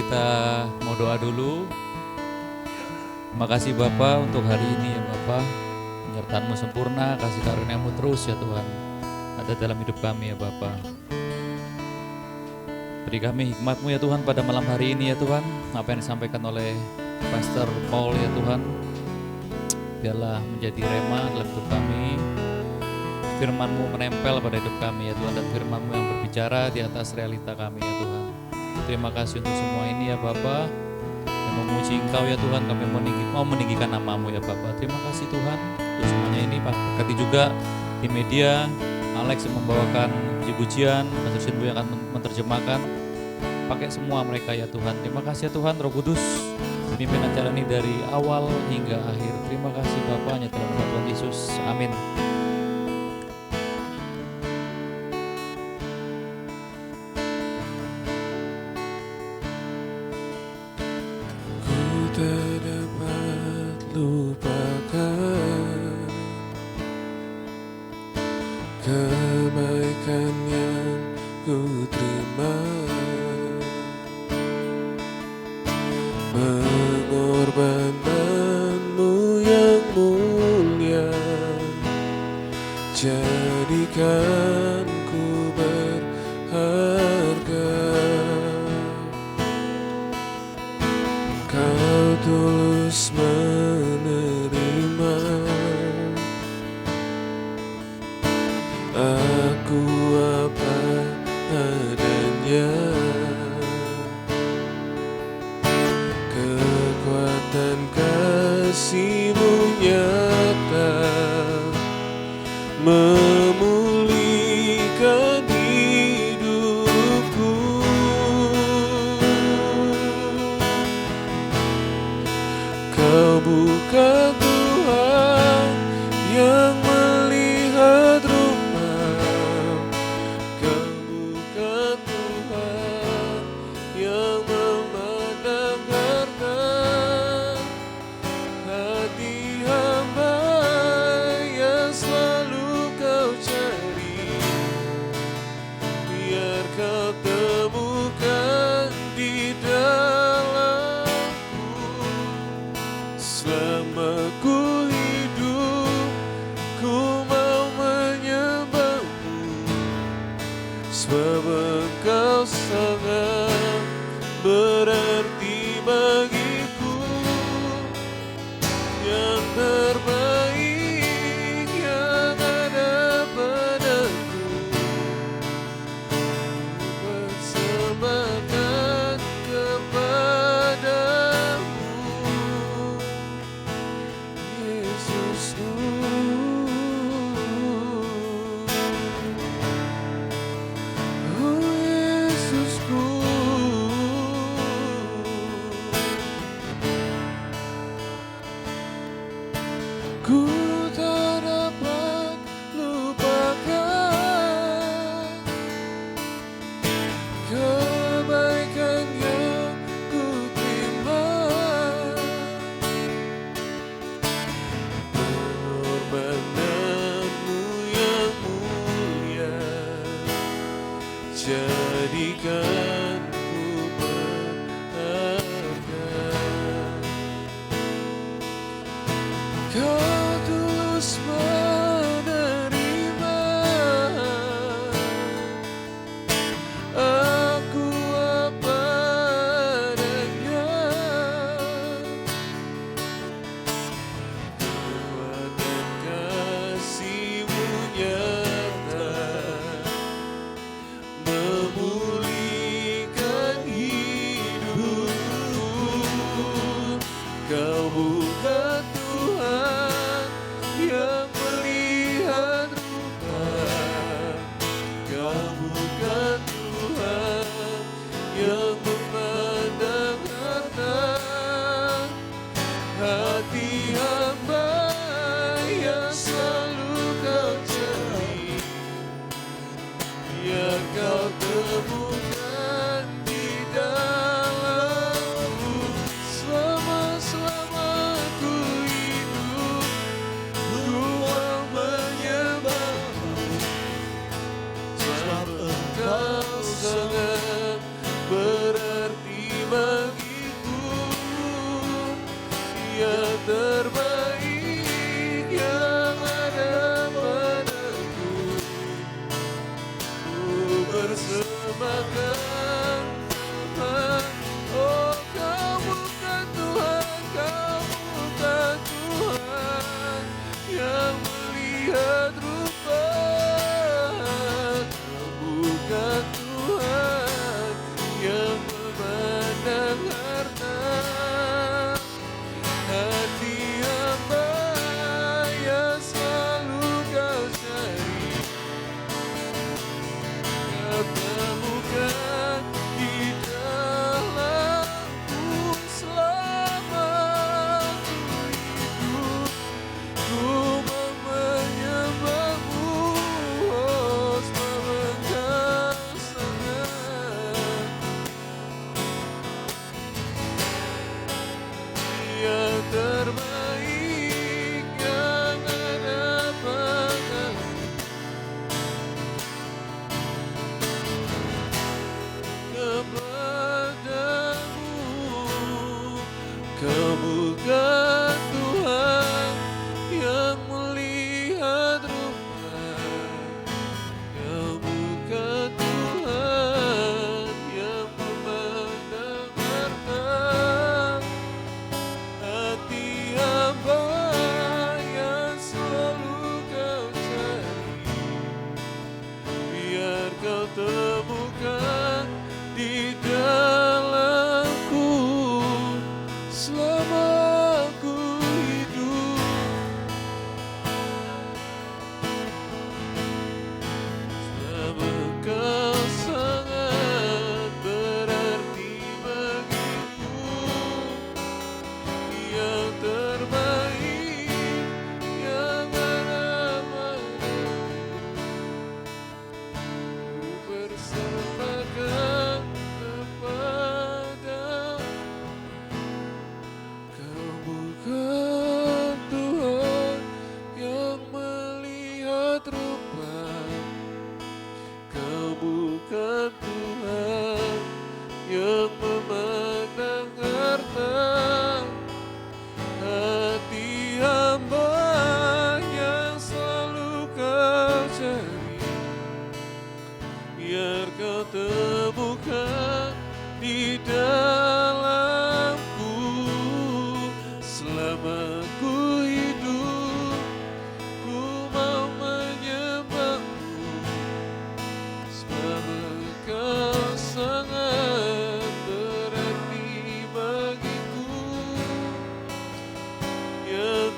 kita mau doa dulu. Terima kasih Bapa untuk hari ini ya Bapa. Penyertaan-Mu sempurna, kasih karunia-Mu terus ya Tuhan ada dalam hidup kami ya Bapa. Beri kami hikmat-Mu ya Tuhan pada malam hari ini ya Tuhan. Apa yang disampaikan oleh Pastor Paul ya Tuhan, biarlah menjadi rema dalam hidup kami. Firman-Mu menempel pada hidup kami ya Tuhan, dan Firman-Mu yang berbicara di atas realita kami ya Tuhan. Terima kasih untuk semua ini ya Bapa. Yang memuji Engkau ya Tuhan, kami mau meninggikan nama-Mu ya Bapa. Terima kasih Tuhan untuk semuanya ini. Berkati juga di media, Alex yang membawakan puji-pujian, Pastor Sinbu yang akan menerjemahkan. Pakai semua mereka ya Tuhan. Terima kasih ya Tuhan, Roh Kudus pimpin acara ini dari awal hingga akhir. Terima kasih Bapa, hanya dalam nama Tuhan Yesus. Amin. Tak dapat lupakan kebaikan yang ku terima, pengorbananmu yang mulia jadikan ku berharga. Kau tulus menerima aku apa adanya. Kekuatan kasih-Mu nyata memulihkan hidupku. Kau bukan Tuhan yang melihat rupa, Kau bukan Tuhan yang memandang harta. Hati hamba yang selalu Kau cari, biar Kau temukan di dalamku. Selama ku hidup, ku mau menyembah-Mu, sebab Engkau sangat berarti bagiku. Yang terbaik yang ada padaku, persembahkan kepadamu, Yesusku. Oh Yesusku, ku tak dapat lupakan kebaikan yang ku terima, pengorbananmu yang mulia jadikan ku berharga. Kau tulus menerima aku apa adanya. Kekuatan kasih-Mu nyata memulihkan hidupku. Kau bukan Tuhan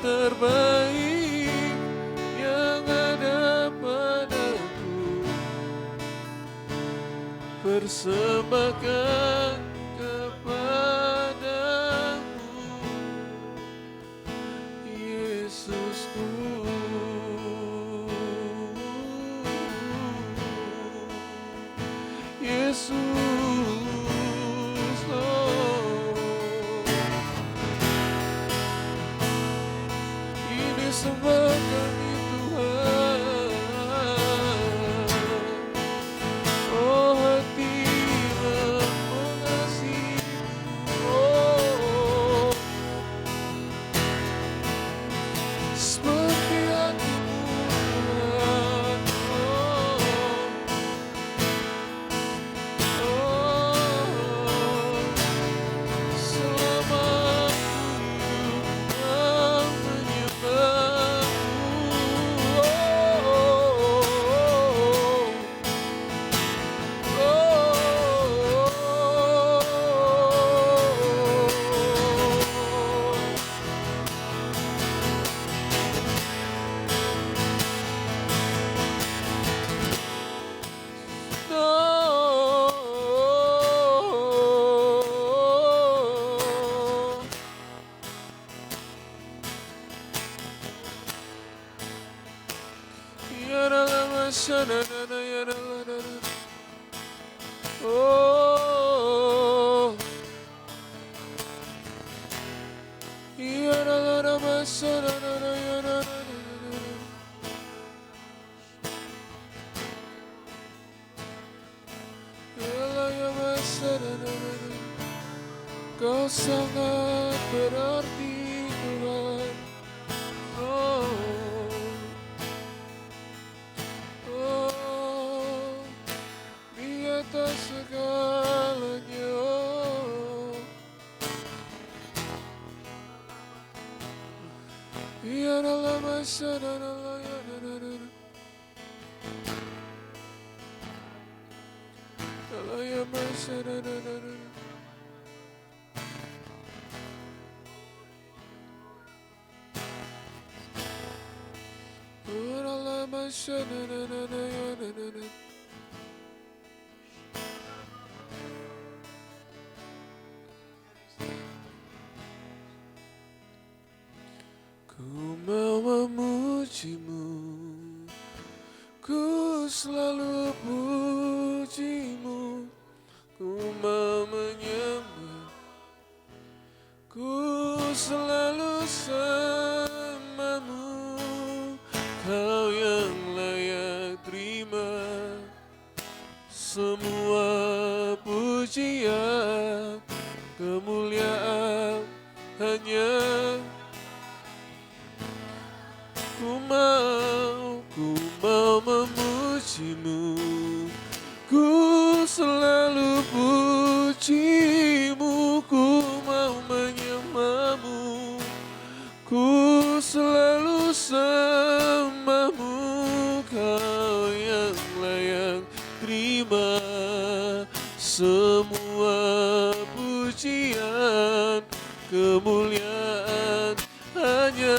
terbaik yang ada padaku, persembahkan kepadamu, Yesusku. Yesus, oh, ini semua kami Tuhan. Oh, hatilah mengasihi-Mu, oh, seperti hati-Mu Tuhan. Oh, Kau sangat berarti Tuhan. Oh, oh, di atas segalanya. Ya dalam masa dan Allah ya Allah ya masa dan Ku mau memuji-Mu, ku selalu puji-Mu, ku mau menyembah, ku selalu sembah-Mu. Kau yang layak terima semua pujian, kemuliaan hanya ku mau memuji-Mu, ku selalu puji-Mu, ku mau menyembah-Mu, ku selalu sembah-Mu. Kau yang layak terima semua pujian, kemuliaan hanya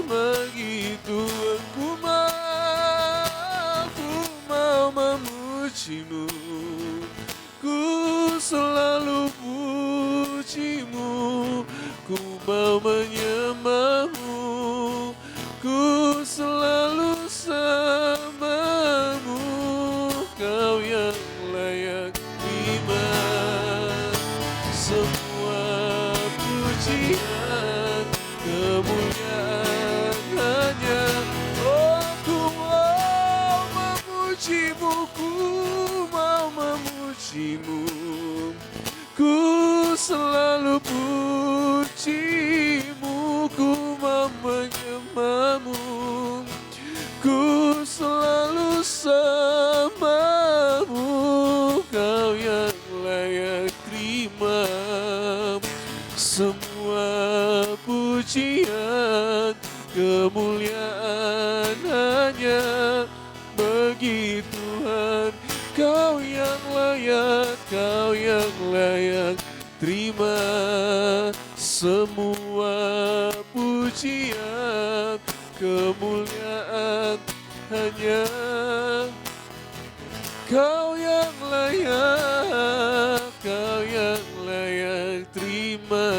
bagi Tuhan. Ku mau memuji-Mu, ku selalu puji-Mu, ku mau menyembah-Mu, ku selalu sembah-Mu. Kau yang layak terima semua pujian, kemuliaan hanya. Oh, ku mau memuji-Mu, ku mau memuji-Mu, ku selalu puji-Mu, ku mau menyembah-Mu, ku selalu sembah-Mu. Kau yang layak terima semua pujian, kemuliaan hanya bagi Tuhan. Kau yang layak terima semua pujian, pujian, kemuliaan hanya Kau yang layak, Kau yang layak terima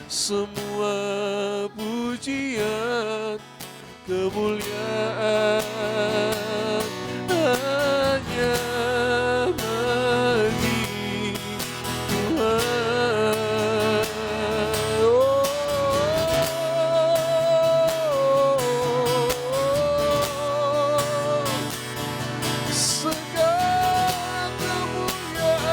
semua pujian, kemuliaan hanya bagi Tuhan. Segala kemuliaan,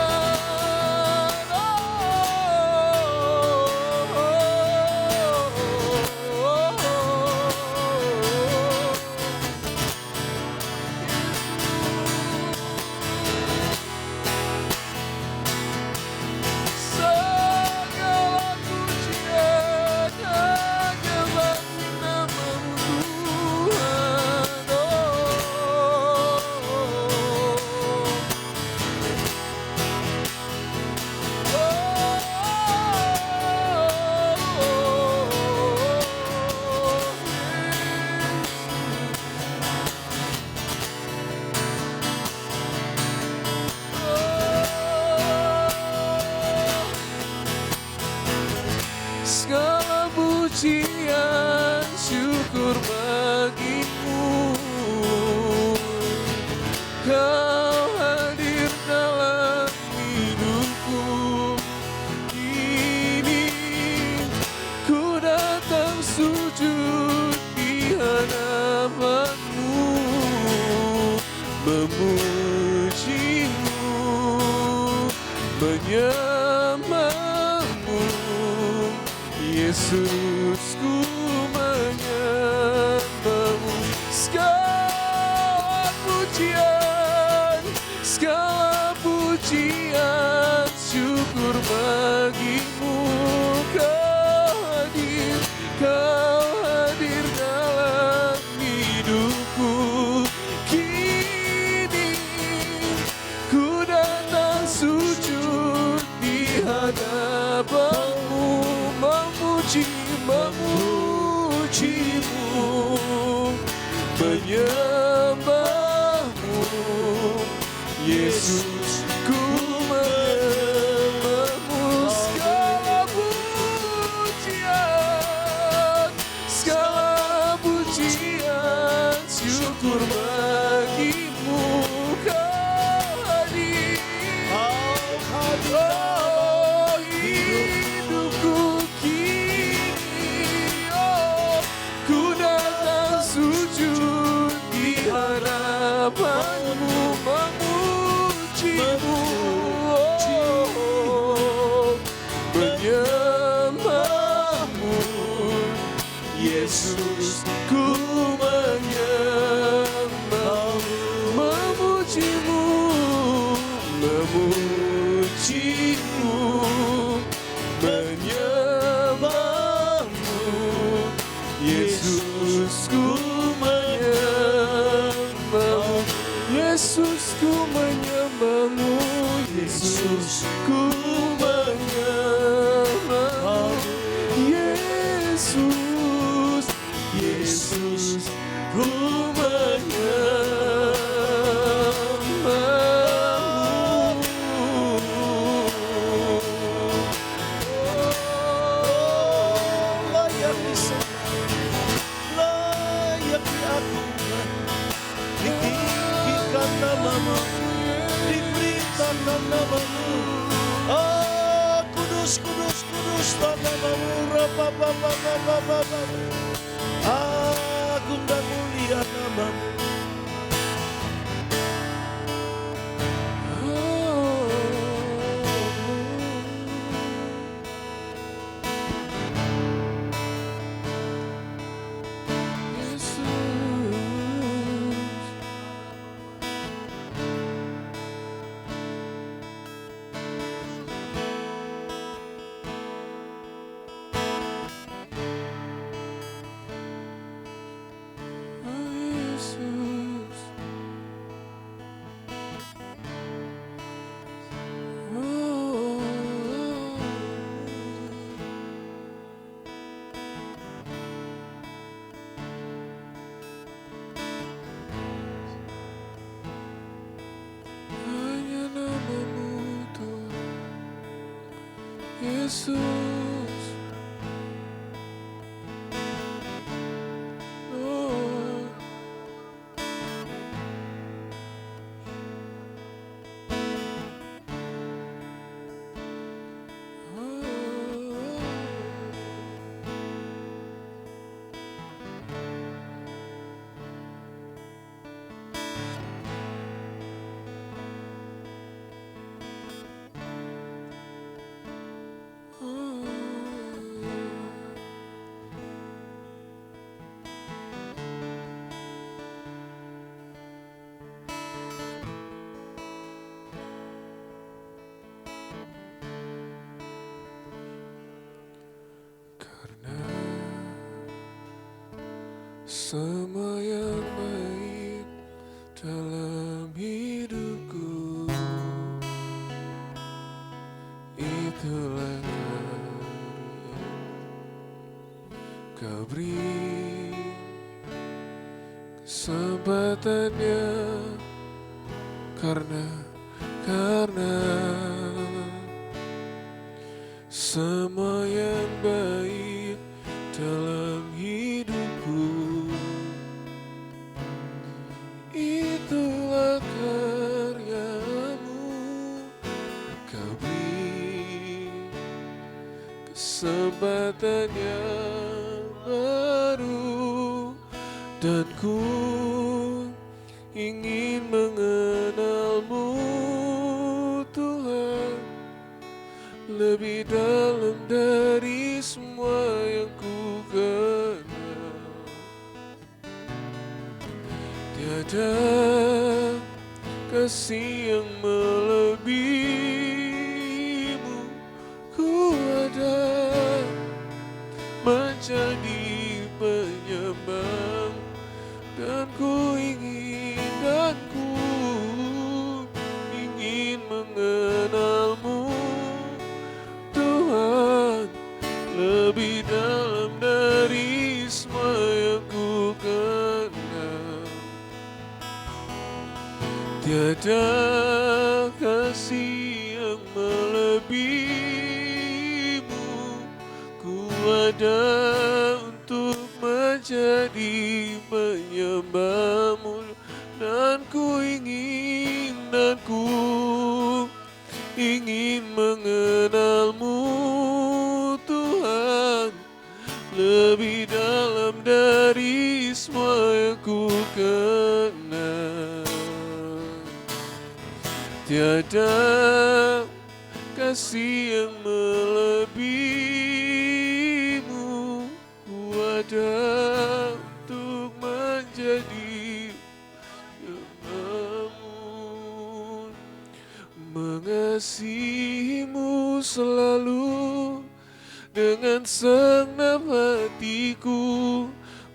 segala pujian hanya bagi nama-Mu Tuhan. Segala pujian syukur bagi-Mu, Kau hadir dalam hidupku. Kini ku datang sujud di hadapan-Mu, memuji-Mu, menyembah-Mu. Yesus, ku menyembah-Mu. Segala pujian, segala pujian syukur bagi-Mu. Kau hadir dalam hidupku. Kini ku datang sujud di hadapan-Mu, memuji-Mu, menyembah-Mu. Yesus, ku menyembah-Mu. Segala pujian syukur bagi-Mu. Kau hadir, oh, hidupku kini, oh, ku datang sujud di hadapan-Mu, memuji-Mu, oh, menyembah-Mu. Yesus, ku menyembah-Mu, memuji-Mu, memuji-Mu, menyembah-Mu. Yesus, ku menyembah-Mu. Yesus, ku menyembah-Mu. Yesus, ku menyembah-Mu. Yesus, Yesus, ku menyembah-Mu. Layak diagungkan, ditinggikan nama-Mu, diberitakan nama-Mu. Ah, kudus, kudus, kudus nama-Mu. Rapapapapapapapa. Agung dan mulia nama-Mu. Yesus, Yesus. Oh. Karena semua yang baik dalam hidupku, itulah karya Kau beri kesempatannya, karena semua yang baik dalam hidupku, itulah karyamu. Kau beri kesempatan yang baru, dan ku ingin mengenalmu, Tuhan, lebih dalam dari semua yang ku kenal. Tiada kasih yang melebihimu, ku ada menjadi penyembah, dan ku ingin mengenalmu, Tuhan, lebih dalam dari semua yang ku kenal. Tiada kasih yang melebihimu, ku ada untuk menjadi penyembahmu, dan ku ingin mengenalmu, Tuhan, lebih dalam dari semua yang ku kenal. Tiada kasih yang melebihimu, ku ada untuk menjadi penyembahmu. Mengasihimu selalu dengan segenap hatiku,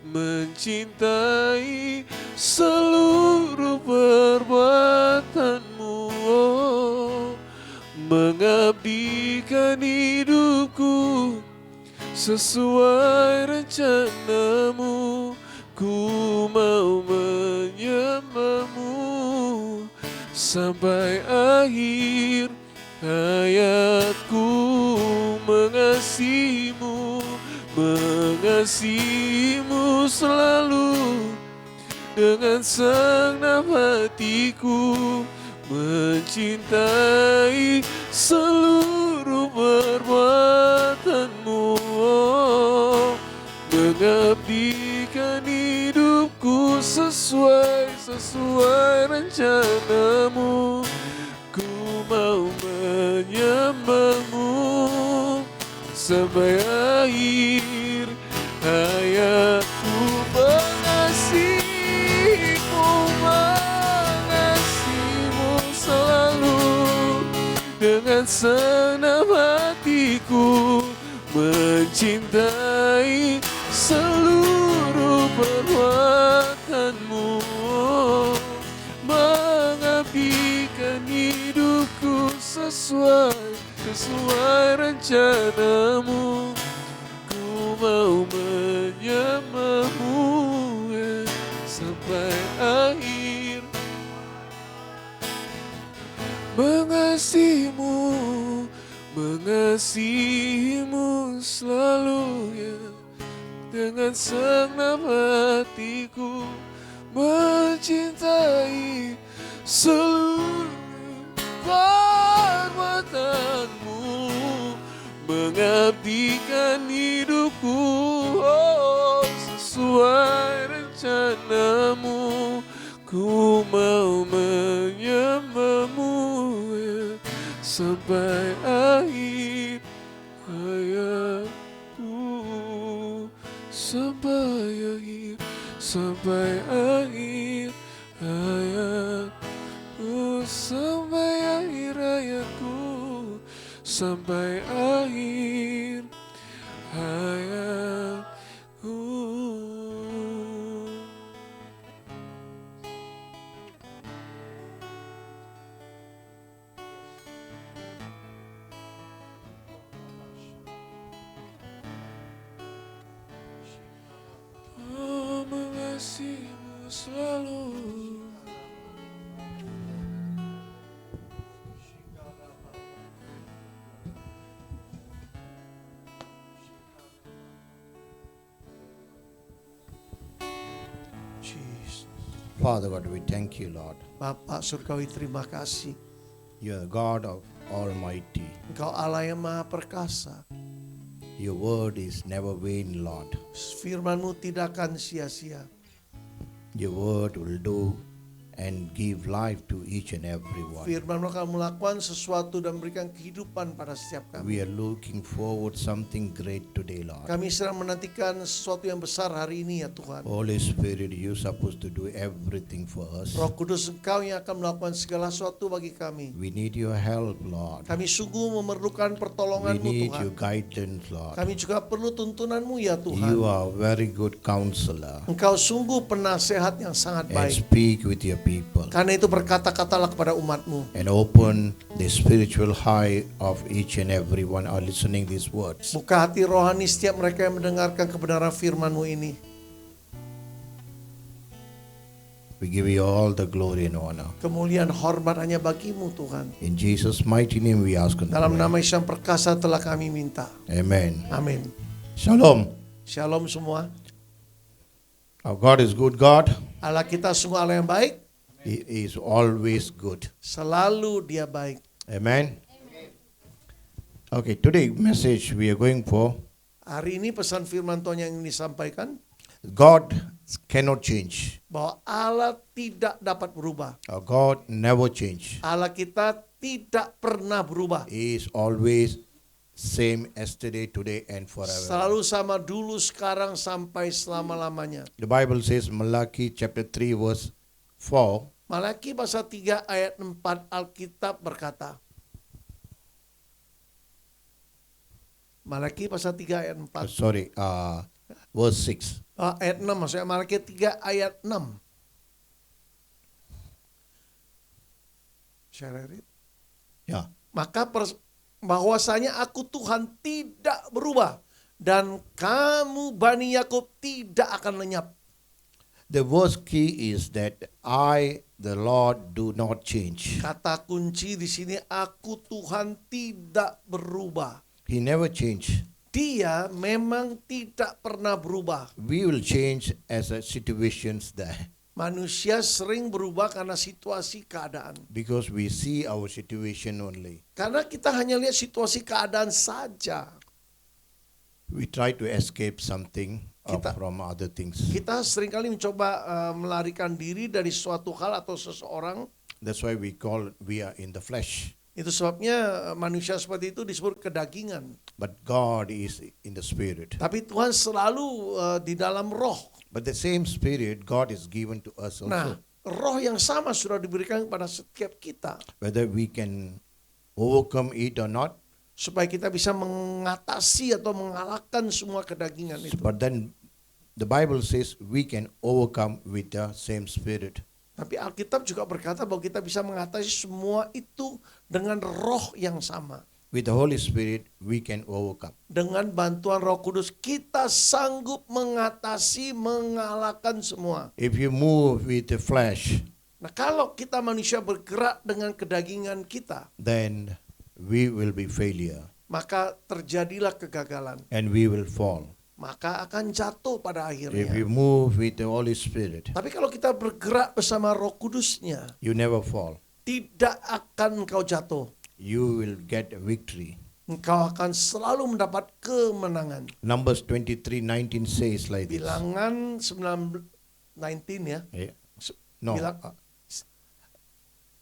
mencintai seluruh perbuatanmu, oh, mengabdikan hidupku sesuai rencanamu. Ku mau menyembahmu sampai akhir hayatku. Mengasihimu selalu dengan segenap hatiku, mencintai seluruh perbuatanmu, oh, mengabdikan hidupku sesuai rencanamu. Ku mau menyembahmu sampai akhir hayatku. Mengasihimu selalu dengan segenap hatiku, mencintai seluruh perbuatanmu, mengabdikan hidupku sesuai rencanamu. Ku mau menyembahmu sampai akhir. Mengasihimu mengasihimu selalu ya, dengan segenap hatiku mencintai seluruh perbuatanmu, mengabdikan hidupku sesuai rencanamu. Ku mau menyembahmu ya, sampai akhir hayatku, sampai akhir hayatku, sampai akhir hayatku, sampai akhir hayatku. Oh, mengasihimu selalu. Jesus. Father God, we thank you, Lord. Bapak surgawi, terima kasih. You are the God of Almighty. Engkau Allah yang maha perkasa. Your word is never vain, Lord. Firman-Mu tidak akan sia-sia. Your word will do and give life to each and every one. Firman-Mu akan melakukan sesuatu dan memberikan kehidupan pada setiap kami. We are looking forward something great today, Lord. Kami sedang menantikan sesuatu yang besar hari ini ya Tuhan. Holy Spirit, you supposed to do everything for us. Roh Kudus, Engkau yang akan melakukan segala sesuatu bagi kami. We need your help, Lord. Kami sungguh memerlukan We pertolongan-Mu need Tuhan. your guidance, Lord. Kami juga perlu tuntunan-Mu ya Tuhan. You are a very good counselor Engkau sungguh penasehat yang sangat and baik. speak with your people Karena itu berkata-katalah kepada umat-Mu. and open the spiritual eye of each and every one are listening these words. Buka hati rohani setiap mereka yang mendengarkan kebenaran firman-Mu ini. We give you all the glory and honor. Kemuliaan hormat hanya bagi-Mu Tuhan. In Jesus' mighty name we ask and Dalam pray. nama Yesus yang perkasa telah kami minta. Amen. Amin. Shalom. Shalom semua. Our God is good God. Allah kita sungguh Allah yang baik. He is always good. Selalu Dia baik. Amen. Okay, today message we are going for Hari ini pesan firman Tuhan yang disampaikan God cannot change. bahwa Allah tidak dapat berubah. Our God never change. Allah kita tidak pernah berubah. He is always same yesterday, today and forever. Selalu sama dulu, sekarang, sampai selama-lamanya. The Bible says Malachi chapter 3 verse 4. Malaki pasal 3 ayat 4 Alkitab berkata. Malaki pasal 3 ayat 4. Verse 6. Ayat 6 maksudnya Malaki 3 ayat 6. Share it. Yeah. Maka bahwasanya aku Tuhan tidak berubah dan kamu Bani Yakub tidak akan lenyap. The verse key is that I, the Lord, do not change. Kata kunci di sini aku Tuhan tidak berubah. He never change. Dia memang tidak pernah berubah. We will change as a situations there. Manusia sering berubah karena situasi keadaan. Because we see our situation only. Karena kita hanya lihat situasi keadaan saja. We try to escape something from other things. Kita seringkali mencoba melarikan diri dari suatu hal atau seseorang. That's why we are in the flesh. Itu sebabnya manusia seperti itu disebut kedagingan. But God is in the spirit. Tapi Tuhan selalu di dalam roh. But the same spirit God is given to us also. Nah, roh yang sama sudah diberikan kepada setiap kita. Whether we can overcome it or not. Supaya kita bisa mengatasi atau mengalahkan semua kedagingan itu. But then the Bible says we can overcome with the same spirit. Tapi Alkitab juga berkata bahwa kita bisa mengatasi semua itu dengan roh yang sama. With the Holy Spirit we can overcome. Dengan bantuan Roh Kudus kita sanggup mengatasi, mengalahkan semua. If you move with the flesh, Nah, kalau kita manusia bergerak dengan kedagingan kita, then we will be failure. maka terjadilah kegagalan. and we will fall. Maka akan jatuh pada If akhirnya. we move with the Holy Spirit, Tapi kalau kita bergerak bersama Roh Kudusnya, you never fall. tidak akan engkau jatuh. You will get a victory. Engkau akan selalu mendapat kemenangan. Numbers 23:19 says like this. Bilangan 19 ya. Yeah. No, Bilang-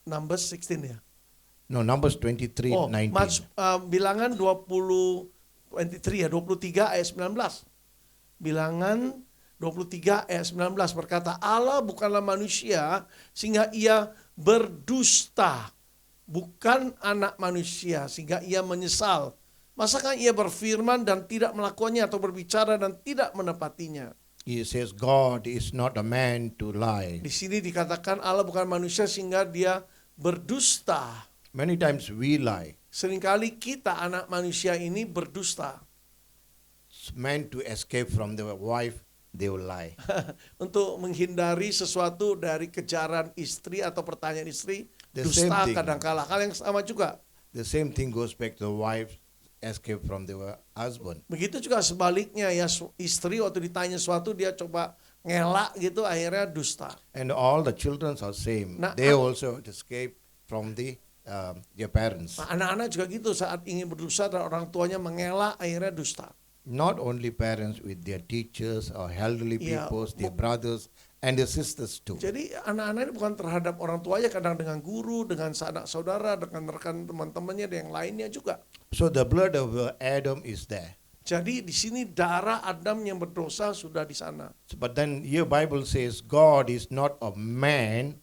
Numbers 16 ya. no, Numbers 23:19. Bilangan 23 ya, 23 ayat 19. Bilangan 23 ayat 19 berkata, Allah bukanlah manusia sehingga ia berdusta, bukan anak manusia sehingga ia menyesal. Masakan ia berfirman dan tidak melakukannya, atau berbicara dan tidak menepatinya. He says God is not a man to lie. Di sini dikatakan Allah bukan manusia sehingga dia berdusta. Many times we lie. Seringkali kita anak manusia ini berdusta. Men to escape from their wife, they will lie. Untuk menghindari sesuatu dari kejaran istri atau pertanyaan istri, The dusta same thing. kadangkala. Hal yang sama juga. The same thing goes back to the wife escape from their husband. Begitu juga sebaliknya ya, istri waktu ditanya sesuatu dia coba ngelak gitu, akhirnya dusta. And all the children are same. Nah, They also escape from their parents. Nah, anak-anak juga gitu, saat ingin berdosa dan orang tuanya mengelak, akhirnya dusta. Not only parents, with their teachers or elderly Yeah. people, their brothers and their sisters too. Jadi anak-anak ini bukan terhadap orang tuanya, kadang dengan guru, dengan sanak saudara, dengan rekan teman-temannya dan yang lainnya juga. So the blood of Adam is there. Jadi di sini darah Adam yang berdosa sudah di sana. But then your Bible says God is not a man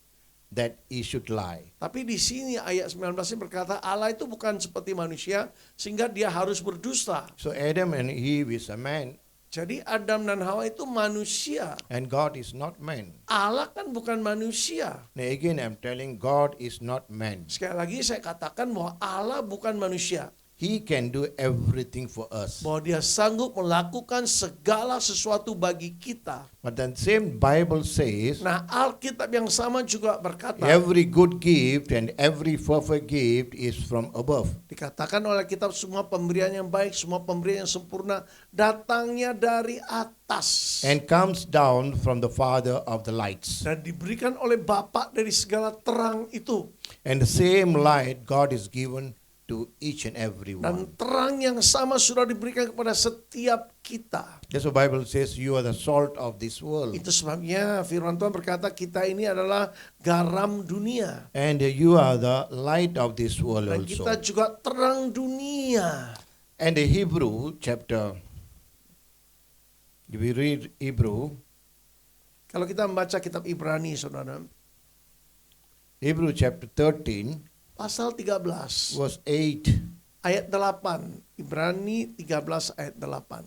that he should lie. Tapi di sini ayat 19 ini berkata Allah itu bukan seperti manusia sehingga dia harus berdusta. So Adam and Eve is a man Jadi Adam dan Hawa itu manusia. and God is not man. Allah kan bukan manusia. Now again I'm telling God is not man. Sekali lagi saya katakan bahwa Allah bukan manusia. He can do everything for us. Bahwa dia sanggup melakukan segala sesuatu bagi kita. But then same Bible says Nah, Alkitab yang sama juga berkata, every good gift and every perfect gift is from above. dikatakan oleh kitab semua pemberian yang baik, semua pemberian yang sempurna datangnya dari atas. And comes down from the Father of the lights. Dan diberikan oleh Bapa dari segala terang itu. And the same light God is given to each and every Dan one. terang yang sama sudah diberikan kepada setiap kita. That's what the Bible says, you are the salt of this world. Itu sebabnya firman Tuhan berkata kita ini adalah garam dunia. And you are the light of this world Dan kita also. juga terang dunia. And the Hebrew chapter, if we read Hebrew, Kalau kita membaca kitab Ibrani, saudara, Hebrew chapter 13, pasal 13, verse 8. ayat 8. Ibrani 13 ayat 8.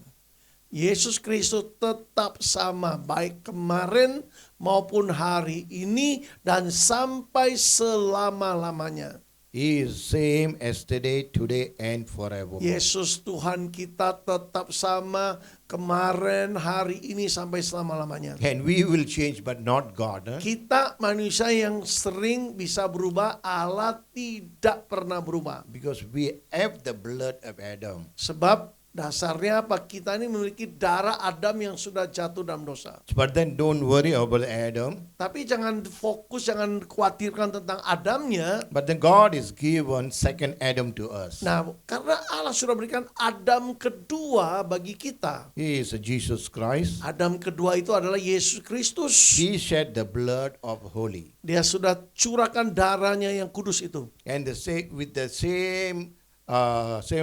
Yesus Kristus tetap sama baik kemarin maupun hari ini dan sampai selama-lamanya. He is same yesterday, today, and forever. Yesus Tuhan kita tetap sama kemarin, hari ini, sampai selama-lamanya. And we will change, but not God. Huh? Kita manusia yang sering bisa berubah, Allah tidak pernah berubah. Because we have the blood of Adam. Sebab dasarnya apa? Kita ini memiliki darah Adam yang sudah jatuh dalam dosa. But then don't worry about Adam. Tapi jangan fokus, jangan khawatirkan tentang Adamnya. But then God is given second Adam to us. Nah, karena Allah sudah berikan Adam kedua bagi kita. He is Jesus Christ. Adam kedua itu adalah Yesus Kristus. He shed the blood of holy. Dia sudah curahkan darahnya yang kudus itu. And with the same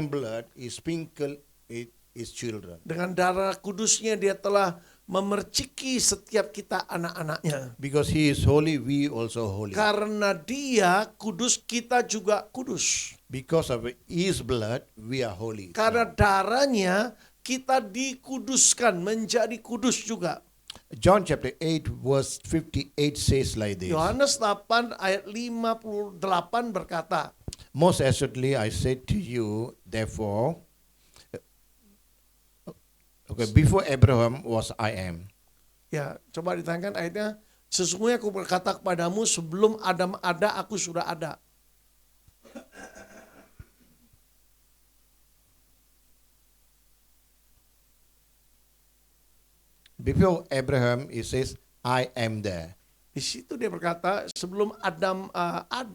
blood, he sprinkled his children. Dengan darah kudusnya dia telah memerciki setiap kita anak-anaknya. Because he is holy, we also holy. Karena dia kudus, kita juga kudus. Because of his blood, we are holy. Karena darahnya kita dikuduskan, menjadi kudus juga. John chapter 8 verse 58 says like this. Yohanes 8 ayat 58 berkata, Most assuredly I said to you, therefore, before Abraham was I am. ya coba ditayangkan ayatnya, sesungguhnya aku berkata kepadamu sebelum Adam ada, aku sudah ada. Before Abraham, he says, I am there. Di situ dia berkata, sebelum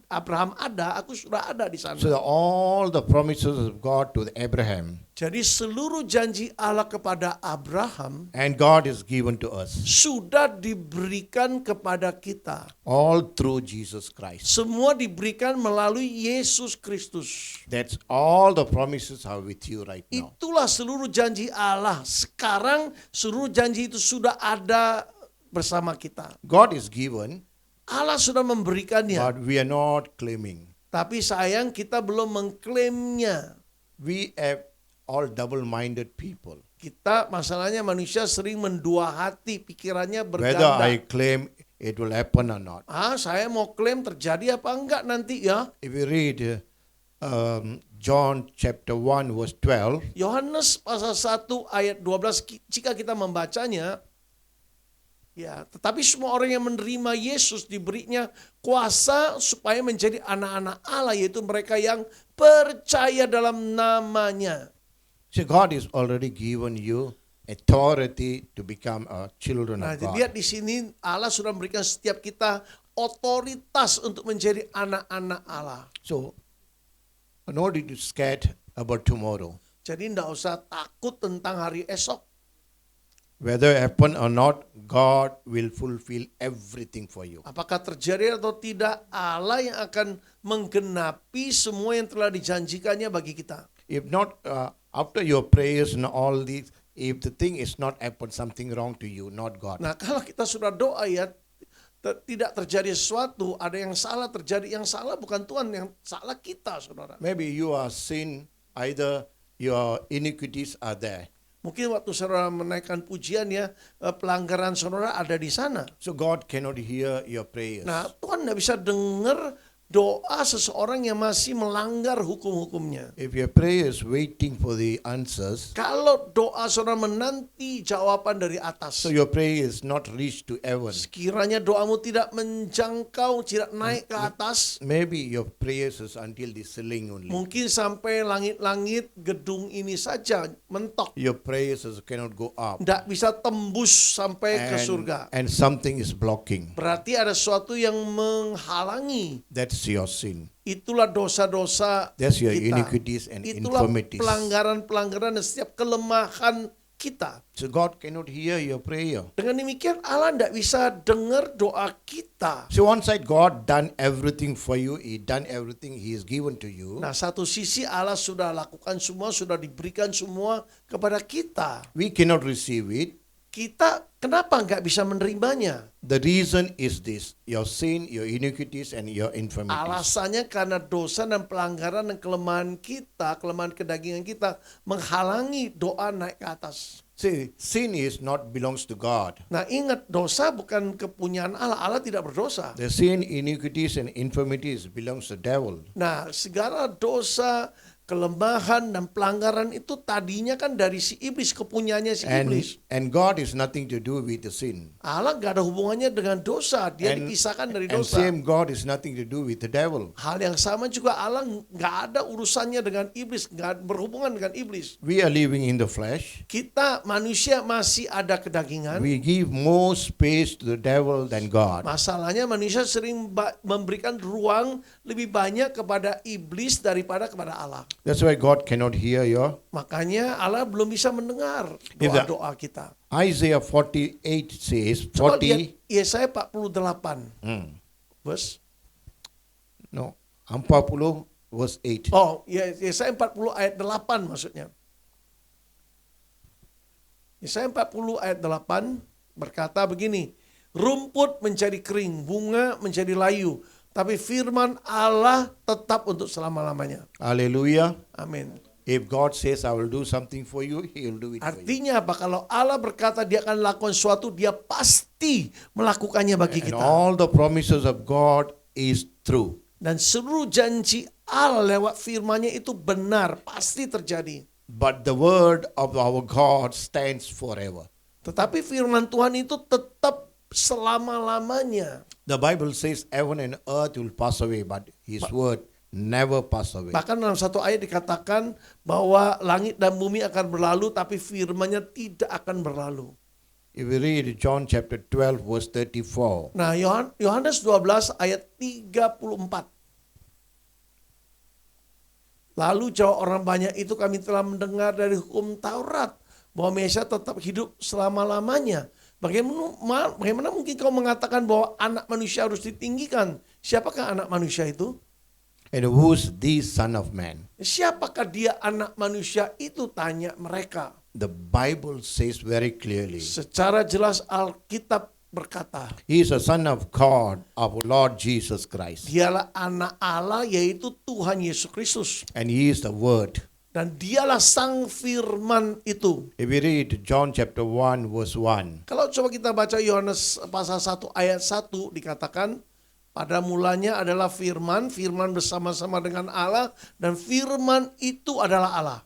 Abraham ada, aku sudah ada di sana. So all the promises of God to Abraham, Jadi seluruh janji Allah kepada Abraham and God is given to us, sudah diberikan kepada kita. all through Jesus Christ. Semua diberikan melalui Yesus Kristus. That's all the promises are with you right now. Itulah seluruh janji Allah. Sekarang seluruh janji itu sudah ada bersama kita. God is given, Allah sudah memberikannya. but we are not claiming. Tapi sayang kita belum mengklaimnya. We have all double-minded people. Kita masalahnya manusia sering mendua hati, pikirannya Whether I berganda. claim it will happen or not. Saya mau klaim terjadi apa enggak nanti ya. If you read John chapter 1 verse 12, Yohanes pasal 1 ayat 12 jika kita membacanya, ya, tetapi semua orang yang menerima Yesus diberinya kuasa supaya menjadi anak-anak Allah, yaitu mereka yang percaya dalam namanya. so God is already given you authority to become a children Nah, of God. lihat di sini Allah sudah memberikan setiap kita otoritas untuk menjadi anak-anak Allah. So, no need to scared about tomorrow. Jadi tidak usah takut tentang hari esok. Whether happen or not, God will fulfill everything for you. Apakah terjadi atau tidak, Allah yang akan menggenapi semua yang telah dijanjikannya bagi kita. If not, after your prayers and all these, if the thing is not happen, something wrong to you, not God. Nah, kalau kita sudah doa ya, tidak terjadi sesuatu, ada yang salah terjadi, yang salah bukan Tuhan, yang salah kita, saudara. Maybe you are sin, either your iniquities are there. Mungkin waktu saudara menaikkan pujian ya, pelanggaran saudara ada di sana. So God cannot hear your prayers. Nah, Tuhan tidak bisa dengar doa seseorang yang masih melanggar hukum-hukumnya. If your prayer is waiting for the answers, Kalau doa saudara menanti jawaban dari atas, so your prayer is not reached to heaven. sekiranya doamu tidak menjangkau, tidak naik ke atas, Maybe your prayers is until the ceiling only. mungkin sampai langit-langit gedung ini saja mentok. Your prayers cannot go up. Tidak bisa tembus sampai ke surga. And something is blocking. Berarti ada sesuatu yang menghalangi. That's your sin. Itulah dosa-dosa That's your kita. iniquities and Itulah infirmities. pelanggaran-pelanggaran dan setiap kelemahan kita. So God cannot hear your prayer. Dengan demikian Allah tidak bisa dengar doa kita. So one side God done everything for you. He done everything He is given to you. Nah, satu sisi Allah sudah lakukan semua, sudah diberikan semua kepada kita. We cannot receive it. Kita kenapa nggak bisa menerimanya? The reason is this: your sin, your iniquities, and your infirmities. Alasannya karena dosa dan pelanggaran dan kelemahan kita, kelemahan kedagingan kita menghalangi doa naik ke atas. See, sin is not belongs to God. Nah, ingat, dosa bukan kepunyaan Allah. Allah tidak berdosa. The sin, iniquities, and infirmities belongs to the devil. Nah, segala dosa, kelemahan dan pelanggaran itu tadinya kan dari si iblis, kepunyaannya si iblis. And God is nothing to do with the sin. Allah nggak ada hubungannya dengan dosa, dia dipisahkan dari And dosa. same God is nothing to do with the devil. Hal yang sama juga Allah nggak ada urusannya dengan iblis, nggak berhubungan dengan iblis. We are living in the flesh. Kita manusia masih ada kedagingan. We give more space to the devil than God. Masalahnya manusia sering memberikan ruang lebih banyak kepada iblis daripada kepada Allah. That's why God cannot hear your. Makanya Allah belum bisa mendengar If the- doa-doa kita. Isaiah 48 says, Coba 40, lihat Yesaya 48. Verse. no, 40 verse 8. Oh, Yesaya 40 ayat 8 maksudnya. Yesaya 40 ayat 8 berkata begini, rumput menjadi kering, bunga menjadi layu, tapi firman Allah tetap untuk selama-lamanya. Hallelujah. Amin. If God says, I will do something for you, He will do it for you. Artinya apa? Kalau Allah berkata dia akan lakukan sesuatu, dia pasti melakukannya bagi And kita. all the promises of God is true. Dan seluruh janji Allah lewat firman-Nya itu benar, pasti terjadi. But the word of our God stands forever. Tetapi firman Tuhan itu tetap selama-lamanya. The Bible says heaven and earth will pass away, but His word never pass away. Bahkan dalam satu ayat dikatakan bahwa langit dan bumi akan berlalu, tapi firman-Nya tidak akan berlalu. If we read John chapter 12 verse 34, Nah, Yohanes 12 ayat 34. Lalu jawab orang banyak itu, kami telah mendengar dari hukum Taurat bahwa Mesias tetap hidup selama-lamanya. Bagaimana mungkin kau mengatakan bahwa anak manusia harus ditinggikan? Siapakah anak manusia itu? and who's the Son of Man? Siapakah dia anak manusia itu? Tanya mereka. The Bible says very clearly, Secara jelas Alkitab berkata, He is a Son of God, our Lord Jesus Christ. dialah anak Allah, yaitu Tuhan Yesus Kristus. And He is the Word. Dan dialah sang firman itu. If we read John chapter 1 verse 1, Kalau coba kita baca Yohanes pasal 1 ayat 1, dikatakan, pada mulanya adalah firman, firman bersama-sama dengan Allah, dan firman itu adalah Allah.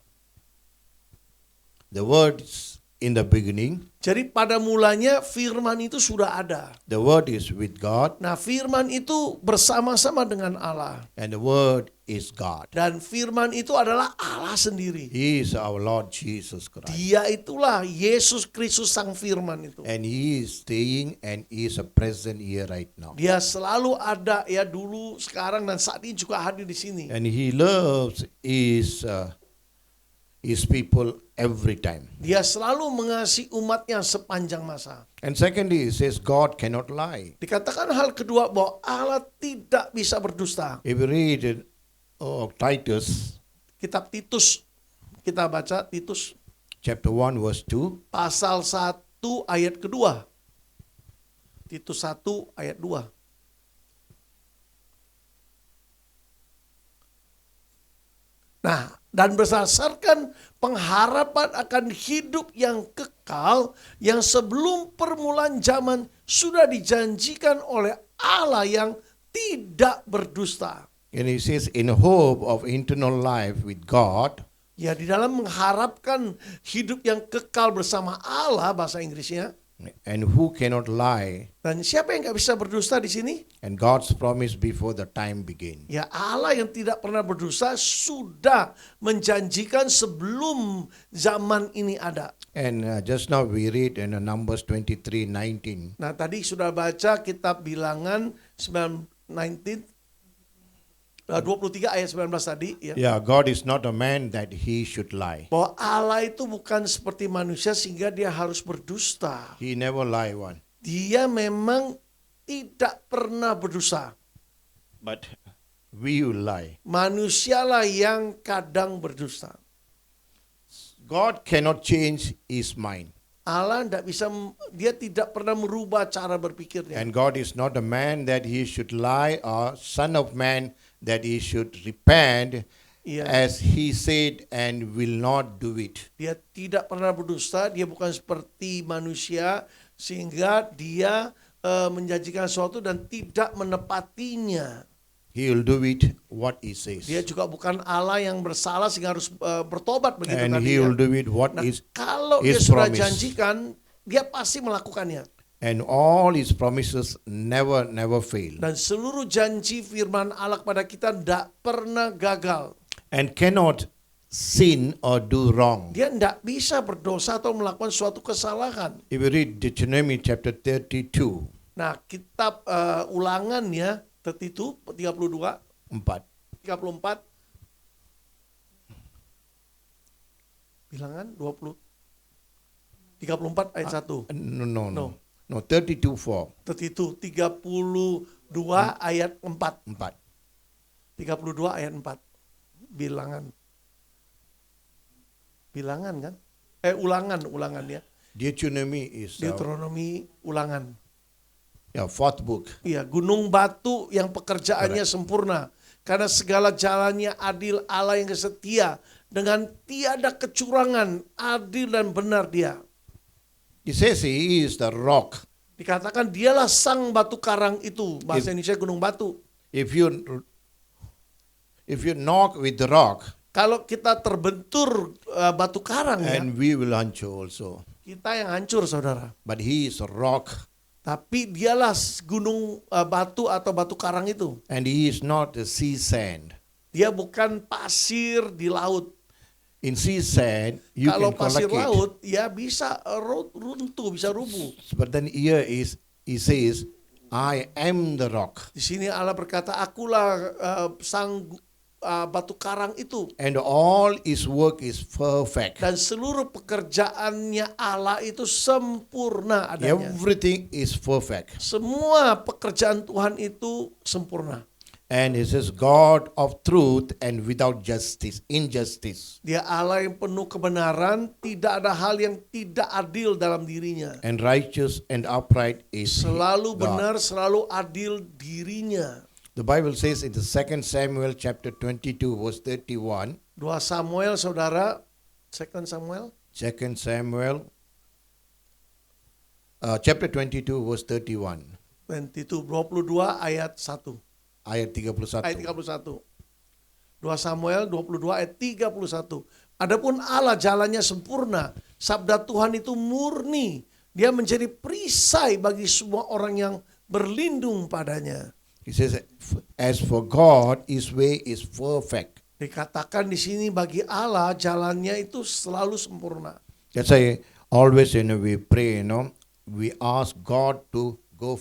the Word is in the beginning. Jadi pada mulanya firman itu sudah ada. The Word is with God, Nah, firman itu bersama-sama dengan Allah. and the Word is God. Dan firman itu adalah Allah sendiri. He is our Lord Jesus Christ. Dia itulah Yesus Kristus sang firman itu. And He is staying and He is a present here right now. Dia selalu ada, ya, dulu, sekarang, dan saat ini juga hadir di sini. And He loves His people every time. Dia selalu mengasihi umatnya sepanjang masa. And secondly, it says God cannot lie. Dikatakan hal kedua bahwa Allah tidak bisa berdusta. If you read Titus Kitab Titus, kita baca Titus chapter 1 verse 2, pasal 1 ayat kedua. Titus 1 ayat 2. Nah, dan berdasarkan pengharapan akan hidup yang kekal yang sebelum permulaan zaman sudah dijanjikan oleh Allah yang tidak berdusta. and it says, in hope of eternal life with God, Ya, di dalam mengharapkan hidup yang kekal bersama Allah, bahasa Inggrisnya. and who cannot lie, Dan siapa yang nggak bisa berdusta di sini? and God's promise before the time began. Ya, Allah yang tidak pernah berdosa sudah menjanjikan sebelum zaman ini ada. And just now we read in Numbers 23:19. Nah, tadi sudah baca kitab Bilangan 23 ayat 19 tadi, ya. Yeah, God is not a man that He should lie. Bahwa Allah itu bukan seperti manusia sehingga dia harus berdusta. He never lie one. Dia memang tidak pernah berdosa. But we will lie. Manusialah yang kadang berdusta. God cannot change His mind. Allah dia tidak pernah merubah cara berpikirnya. And God is not a man that He should lie, or son of man that He should repent, Iya. as He said, and will not do it. Dia tidak pernah berdusta, dia bukan seperti manusia sehingga dia menjanjikan sesuatu dan tidak menepatinya. He will do it what He says. Dia juga bukan Allah yang bersalah sehingga harus bertobat begitu And tadi, He ya. will do it what Nah, is kalau dia His sudah promise. janjikan, dia pasti melakukannya. And all His promises never fail. Dan seluruh janji firman Allah kepada kita tidak pernah gagal. And cannot sin or do wrong. Dia tidak bisa berdosa atau melakukan suatu kesalahan. If you read Deuteronomy chapter 32, Nah, kitab Ulangan, ya, 32, 32, 4. 34, Bilangan 20, 34 ayat 1. No, 32, 4. 32 ayat 4. 4. 32 ayat 4. Bilangan kan? Ulangan ya. Deuteronomy is Deuteronomi Ulangan. fourth book. Iya, gunung batu yang pekerjaannya sempurna. Karena segala jalannya adil, Allah yang setia. Dengan tiada kecurangan, adil dan benar dia. It says He is the rock. Dikatakan dialah sang batu karang itu. Bahasa Indonesia gunung batu. If you knock with the rock, Kalau kita terbentur batu karang, ya, and we will hancur also. kita yang hancur, saudara. But He is a rock, Tapi dialah gunung batu atau batu karang itu. and He is not the sea sand. Dia bukan pasir di laut. In sea sand, you Kalau can pasir collect it. laut, ya bisa runtuh, bisa rubuh. But then here he says, I am the rock. Di sini Allah berkata, akulah sang batu karang itu. And all his work is perfect. Dan seluruh pekerjaannya Allah itu sempurna adanya. Everything is perfect. Semua pekerjaan Tuhan itu sempurna. And he says, God of truth and without injustice. Dia Allah yang penuh kebenaran, tidak ada hal yang tidak adil dalam dirinya. And righteous and upright is Selalu God. benar, selalu adil dirinya. The Bible says in the 2 Samuel chapter 22 verse 31, 2 Samuel, saudara, 2 Samuel, 2 Samuel chapter 22 verse 31, 22 ayat 1. ayat 31. Ayat 31. 2 Samuel 22 ayat 31. Adapun Allah jalannya sempurna, sabda Tuhan itu murni. Dia menjadi perisai bagi semua orang yang berlindung padanya. He says, as for God, his way is perfect. Dikatakan di sini bagi Allah jalannya itu selalu sempurna. That's why always when we pray, we ask God to go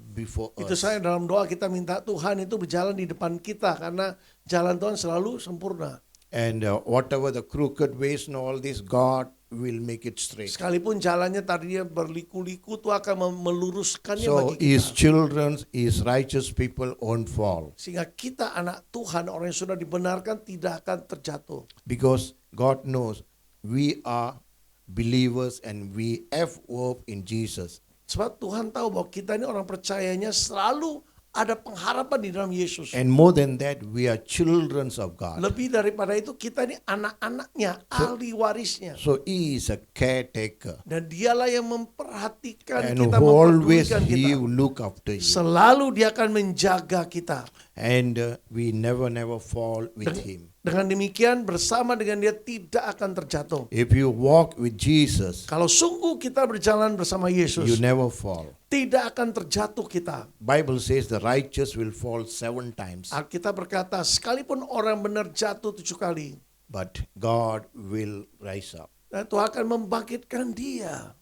before Itu us. saya dalam doa kita minta Tuhan itu berjalan di depan kita karena jalan Tuhan selalu sempurna. And whatever the crooked ways and all this, God will make it straight. Sekalipun jalannya tadinya berliku-liku, Tuhan akan meluruskannya So bagi his kita. children, his righteous people won't fall. Sehingga kita anak Tuhan, orang yang sudah dibenarkan tidak akan terjatuh. Because God knows we are believers and we have hope in Jesus. Sebab Tuhan tahu bahwa kita ini orang percayanya selalu ada pengharapan di dalam Yesus. And more than that, we are children of God. Lebih daripada itu kita ini anak-anaknya, ahli warisnya. So he is a caretaker. Dan dialah yang memperhatikan And kita, always memperdulikan he kita. will look after you. Selalu dia akan menjaga kita. And we never fall with him. Dengan demikian bersama dengan dia tidak akan terjatuh. If you walk with Jesus, Kalau sungguh kita berjalan bersama Yesus, you never fall. tidak akan terjatuh kita. Bible says the righteous will fall 7 times, Alkitab berkata, sekalipun orang benar jatuh 7 kali, but God will rise up. dan Tuhan akan membangkitkan dia.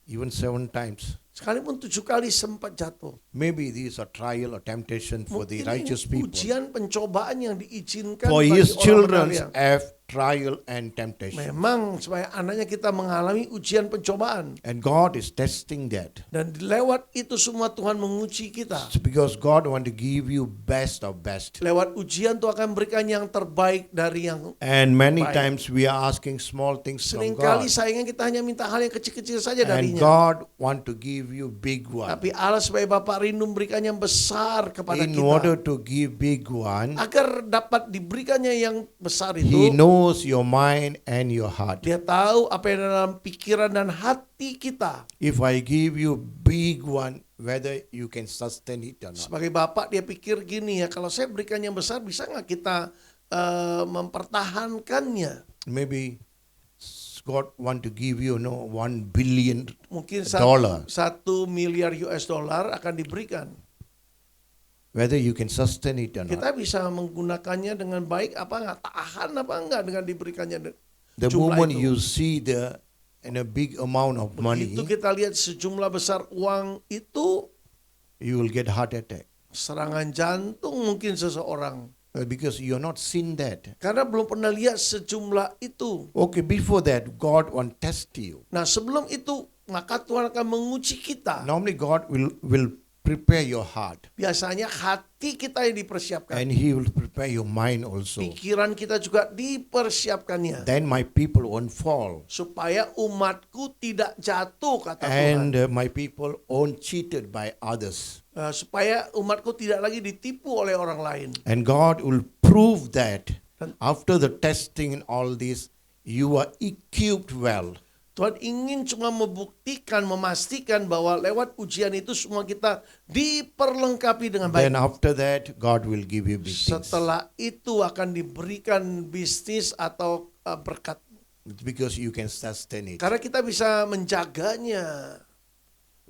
Even 7 times. Sekalipun 7 kali sempat jatuh. Maybe these are trial or temptation for the Mungkin righteous ini people. ujian pencobaan yang diizinkan For bagi his orang children benar yang have trial and temptation. memang supaya anaknya kita mengalami ujian pencobaan. And God is testing that. Dan lewat itu semua Tuhan menguji kita. It's because God want to give you best of best. Lewat ujian Tuhan akan berikan yang terbaik dari yang And many Baik. times we are asking small things from seringkali God. sayangnya kita hanya minta hal yang kecil-kecil saja And darinya. God want to give you big one. Tapi Allah sebagai Bapa rindu memberikan yang besar kepada In kita. order to give big one, Agar dapat diberikannya yang besar He itu, knows your mind and your heart. dia tahu apa yang ada dalam pikiran dan hati kita. If I give you big one, whether you can sustain it or not. Sebagai Bapak dia pikir gini ya, kalau saya berikan yang besar bisa nggak kita mempertahankannya? Maybe God want to give you, $1 billion. Mungkin Dollar. 1 miliar US dollar akan diberikan. Whether you can sustain it or not. Kita bisa menggunakannya dengan baik apa enggak, tahan apa enggak dengan diberikannya The jumlah moment itu. you see a big amount of money, Begitu kita lihat sejumlah besar uang itu, you will get heart attack. serangan jantung mungkin seseorang. Because you're not seen that. Karena belum pernah lihat sejumlah itu. Okay, before that, God want test you. Nah sebelum itu, maka Tuhan akan menguji kita. Normally God will prepare your heart. Biasanya hati kita yang dipersiapkan. And He will prepare your mind also. Pikiran kita juga dipersiapkannya. Then my people won't fall. Supaya umatku tidak jatuh, kata And Tuhan. my people won't cheated by others. Supaya umatku tidak lagi ditipu oleh orang lain. And God will prove that after the testing and all this, you are equipped well. Tuhan ingin cuma membuktikan, memastikan bahwa lewat ujian itu semua kita diperlengkapi dengan baik. Then after that, God will give you big things. Setelah itu akan diberikan bisnis atau berkat. Because you can sustain it. Karena kita bisa menjaganya.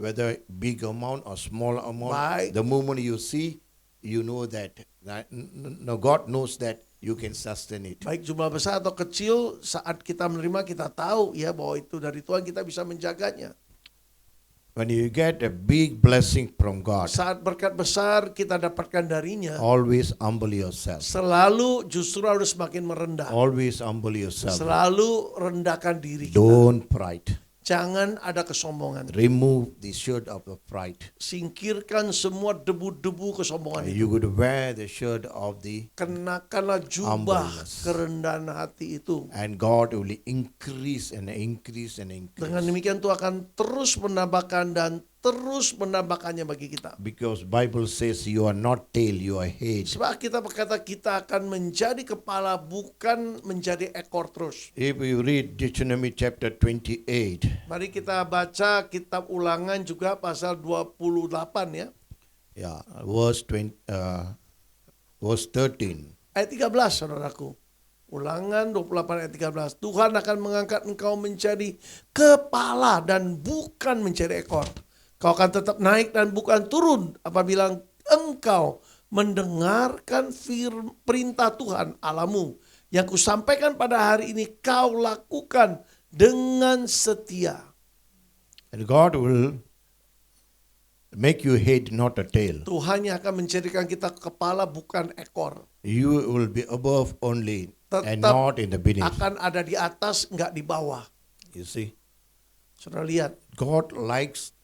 Whether big amount or small amount, Baik. the moment you see, you know that God knows that you can sustain it. Baik jumlah besar atau kecil, saat kita menerima kita tahu ya bahwa itu dari Tuhan, kita bisa menjaganya. When you get a big blessing from God, Saat berkat besar kita dapatkan darinya, always humble yourself. selalu justru harus semakin merendah. Always humble yourself. Selalu rendahkan diri kita. Don't pride. Jangan ada kesombongan. Remove the shirt of the pride. Singkirkan semua debu-debu kesombongan itu. You could wear the shirt of the, Kenakanlah jubah Humbleness. kerendahan hati itu. and God will increase and increase and Dengan increase. demikian Tuhan akan terus menambahkan dan terus menambahkannya bagi kita. Because Bible says you are not tail, you are head. Sebab kita berkata kita akan menjadi kepala, bukan menjadi ekor terus. If you read Deuteronomy chapter 28, Mari kita baca kitab Ulangan juga pasal 28 ya. yeah, verse 13. Ayat 13 saudaraku. Ulangan 28 ayat 13. Tuhan akan mengangkat engkau menjadi kepala dan bukan menjadi ekor. Kau akan tetap naik dan bukan turun apabila engkau mendengarkan perintah Tuhan Allahmu yang kusampaikan pada hari ini, kau lakukan dengan setia. And God will make you head, not a tail. Tuhan yang akan menjadikan kita kepala bukan ekor. You will be above only and Tetap not in the beneath. akan ada di atas, enggak di bawah. You see, Saudara lihat. God likes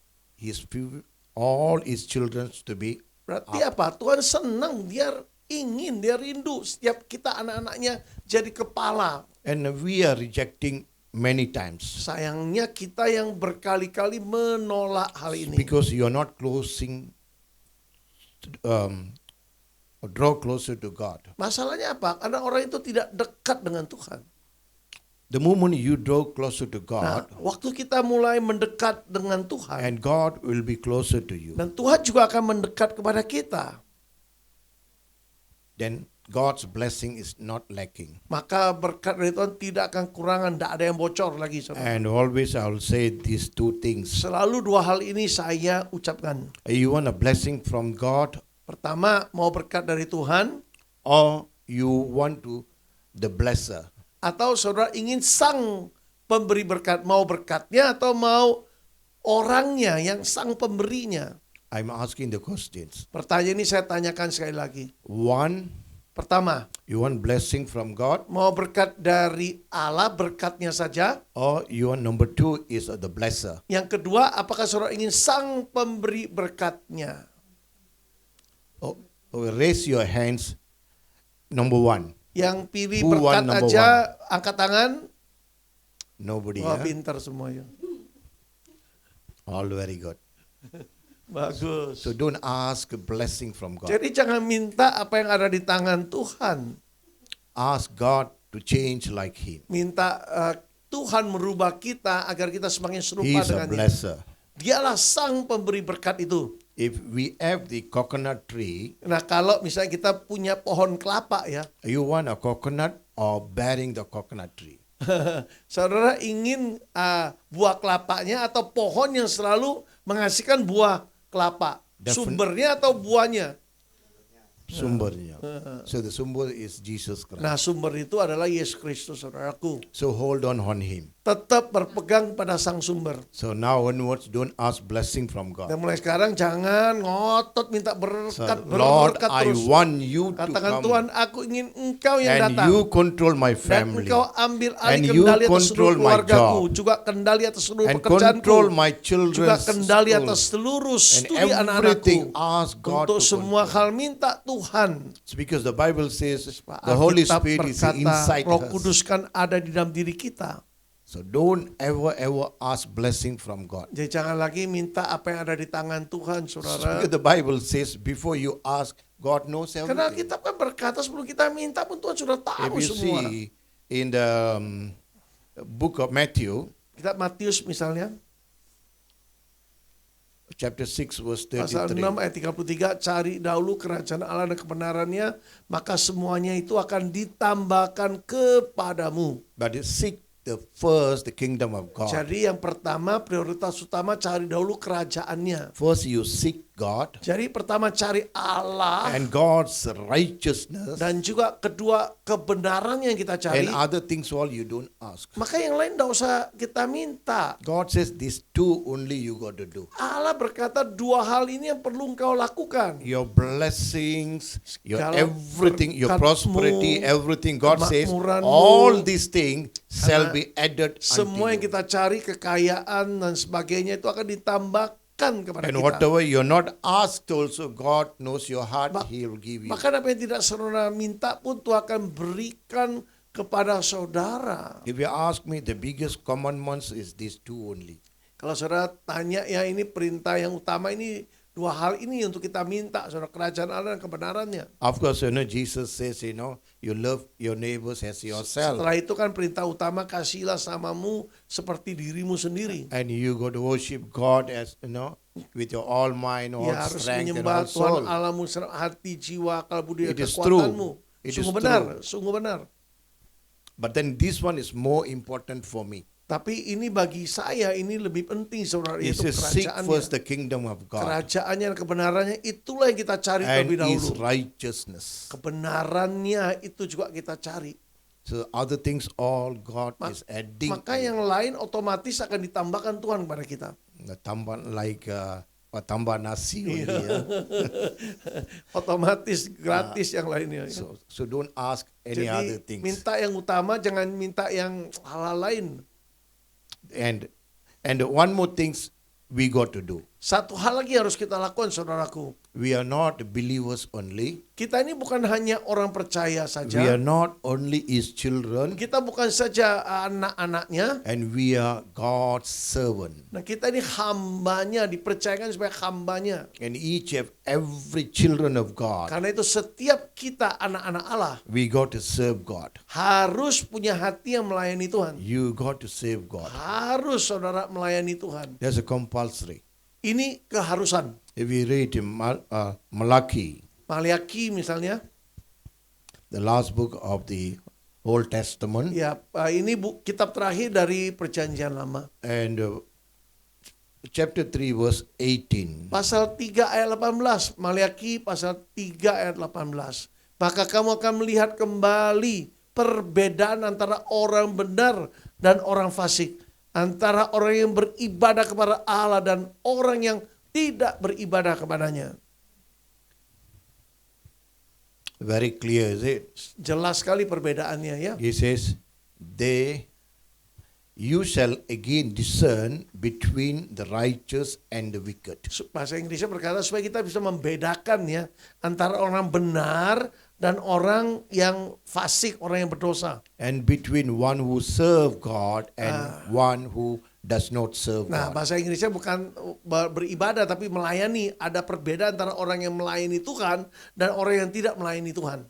all his children to be Berarti apa? Tuhan senang, dia ingin, dia rindu setiap kita anak-anaknya jadi kepala. and we are rejecting many times Sayangnya kita yang berkali-kali menolak hal ini. because you are not closing or draw closer to God. Masalahnya apa? Karena orang itu tidak dekat dengan Tuhan. The moment you draw closer to Nah, God, waktu kita mulai mendekat dengan Tuhan, and God will be closer to you, dan Tuhan juga akan mendekat kepada kita, then God's blessing is not lacking. maka berkat dari Tuhan tidak akan kurangan, tidak ada yang bocor lagi. Saudara. And always I will say these two things. Selalu dua hal ini saya ucapkan. You want a blessing from God, Pertama, mau berkat dari Tuhan, or you want to the blesser. atau saudara ingin sang pemberi berkat, mau berkatnya atau mau orangnya yang sang pemberinya. I'm asking the questions. Pertanyaan ini saya tanyakan sekali lagi. One, Pertama, you want blessing from God, mau berkat dari Allah, berkatnya saja. or you want number two is the blesser. Yang kedua, apakah saudara ingin sang pemberi berkatnya? Oh, raise your hands. Number one. Yang pilih Who berkat want number aja, angkat tangan. Nobody. Wah, Huh? pintar semuanya. All very good. Bagus. So don't ask a blessing from God. Jadi jangan minta apa yang ada di tangan Tuhan. Ask God to change like Him. Minta Tuhan merubah kita agar kita semakin He serupa is a dengan Dia. blesser. Dialah sang pemberi berkat itu. If we have the coconut tree, Nah, kalau misalnya kita punya pohon kelapa ya, you want a coconut or bearing the coconut tree? saudara ingin buah kelapanya atau pohon yang selalu menghasilkan buah kelapa? Sumbernya atau buahnya? Sumbernya. So the sumber is Jesus Christ. Nah, sumber itu adalah Yesus Kristus, saudaraku. So hold on Him. Tetap berpegang pada sang sumber. So now onwards, don't ask blessing from God. Dan mulai sekarang jangan ngotot minta So, berkat, Lord, berkat I terus. want you to Katakan, come Tuhan, aku ingin engkau yang and datang. you control my Dan family engkau ambil alih and you kendali atas seluruh control my keluargaku, job juga kendali atas seluruh and pekerjaanku, control my juga children's kendali school atas seluruh and studi anak-anakku. everything. Ask God Untuk to semua control. hal minta Tuhan. It's because the Bible says the Holy Alkitab Spirit is berkata, inside Roh us. Kudus kan ada di dalam diri kita. So don't ever ask blessing from God. Jadi jangan lagi minta apa yang ada di tangan Tuhan, saudara. Because the Bible says before you ask, God knows Karena everything. kita kan berkata sebelum kita minta pun Tuhan sudah If tahu you semua. see in the book of Matthew, Kitab Matius misalnya, chapter 6 verse pasal 6 33. ayat 33, cari dahulu kerajaan Allah dan kebenarannya, maka semuanya itu akan ditambahkan kepadamu. But seek the kingdom of God. Jadi yang pertama, prioritas utama cari dahulu kerajaannya. First you seek God Jadi pertama cari Allah, and God's righteousness, dan juga kedua kebenaran yang kita cari. and other things all you don't ask. Maka yang lain tidak usah kita minta. God says these two only you got to do. Allah berkata dua hal ini yang perlu engkau lakukan. Your blessings, your Segala everything, your berkatmu, prosperity, everything. God says kemakmuranmu, all these things shall be added Semua yang unto you. kita cari, kekayaan dan sebagainya itu akan ditambahkan kepada And kita. whatever you're not asked also, God knows your heart, He will give you. Bahkan apa yang tidak saudara minta pun Tuhan akan berikan kepada saudara. If you ask me, the biggest commandments is these two only. Kalau saudara tanya ya ini perintah yang utama ini, dua hal ini untuk kita minta, saudara, kerajaan Allah dan kebenarannya. Of course, Jesus says, you love your neighbors as yourself. Setelah itu kan perintah utama, kasihlah samamu seperti dirimu sendiri. And you got to worship God as, with your all mind, all Ya harus strength, and menyembah all Tuhan soul. Allahmu, hati, jiwa, akal budi, dan It is kekuatanmu. true. It is Sungguh benar, true. sungguh benar. But then this one is more important for me. Tapi ini bagi saya ini lebih penting, saudara, It yaitu says, seek kerajaannya. first the kingdom of God Kerajaannya dan kebenarannya itulah yang kita cari and terlebih His dahulu. righteousness. Kebenarannya itu juga kita cari. So other things all God is adding. Maka yang lain otomatis akan ditambahkan Tuhan kepada kita. Tambah like tambah nasi only. Yeah. Otomatis gratis yang lainnya. So don't ask any other Jadi things. minta yang utama, jangan minta yang hal-hal lain. And one more things we got to do. Satu hal lagi harus kita lakukan, saudaraku. We are not believers only. Kita ini bukan hanya orang percaya We are saja. not only His children, Kita bukan saja anak-anaknya. and we are God's servant. Nah, kita ini hambanya, dipercayakan sebagai hambanya. And every children of God, Karena itu setiap kita anak-anak Allah we got to serve God. harus punya hati yang melayani Tuhan. You got to serve God. Harus saudara melayani Tuhan. That's a compulsory. Ini keharusan. If we read in Malachi, Maliaki misalnya, the last book of the Old Testament, ya ini kitab terakhir dari Perjanjian Lama. and chapter 3 verse 18. Pasal 3 ayat 18, Maliaki pasal 3 ayat 18. Maka kamu akan melihat kembali perbedaan antara orang benar dan orang fasik, antara orang yang beribadah kepada Allah dan orang yang tidak beribadah kepadanya. Very clear, is it? Jelas sekali perbedaannya ya. He says, you shall again discern between the righteous and the wicked. Bahasa Inggrisnya berkata supaya kita bisa membedakan ya antara orang benar dan orang yang fasik, orang yang berdosa. And between one who serve God and one who does not serve Nah, God. bahasa Inggrisnya bukan beribadah tapi melayani. Ada perbedaan antara orang yang melayani Tuhan dan orang yang tidak melayani Tuhan.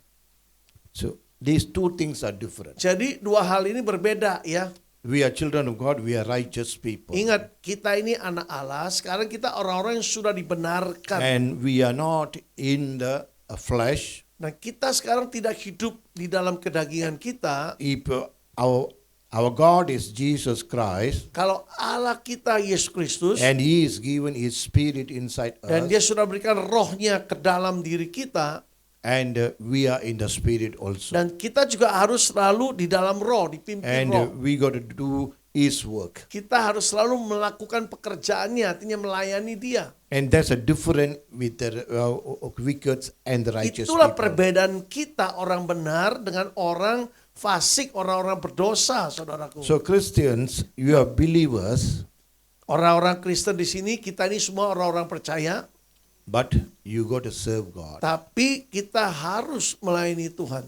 So these two things are different. Jadi dua hal ini berbeda ya. We are children of God, we are righteous people. Ingat, kita ini anak Allah, sekarang kita orang-orang yang sudah dibenarkan. And we are not in the flesh. Nah, kita sekarang tidak hidup di dalam kedagingan kita. If our God is Jesus Christ, Kalau Allah kita Yesus Kristus, and He is given His Spirit inside dan us, Dia sudah berikan rohnya ke dalam diri kita, and we are in the Spirit also. dan kita juga harus selalu di dalam roh, dipimpin And roh. we got to do His work. Kita harus selalu melakukan pekerjaannya, artinya melayani Dia. And that's a different with the wicked and the righteous Itulah people. perbedaan kita orang benar dengan orang fasik, orang-orang berdosa, saudaraku. So Christians, you are believers, Orang-orang Kristen di sini, kita ini semua orang-orang percaya, but you got to serve God. tapi kita harus melayani Tuhan.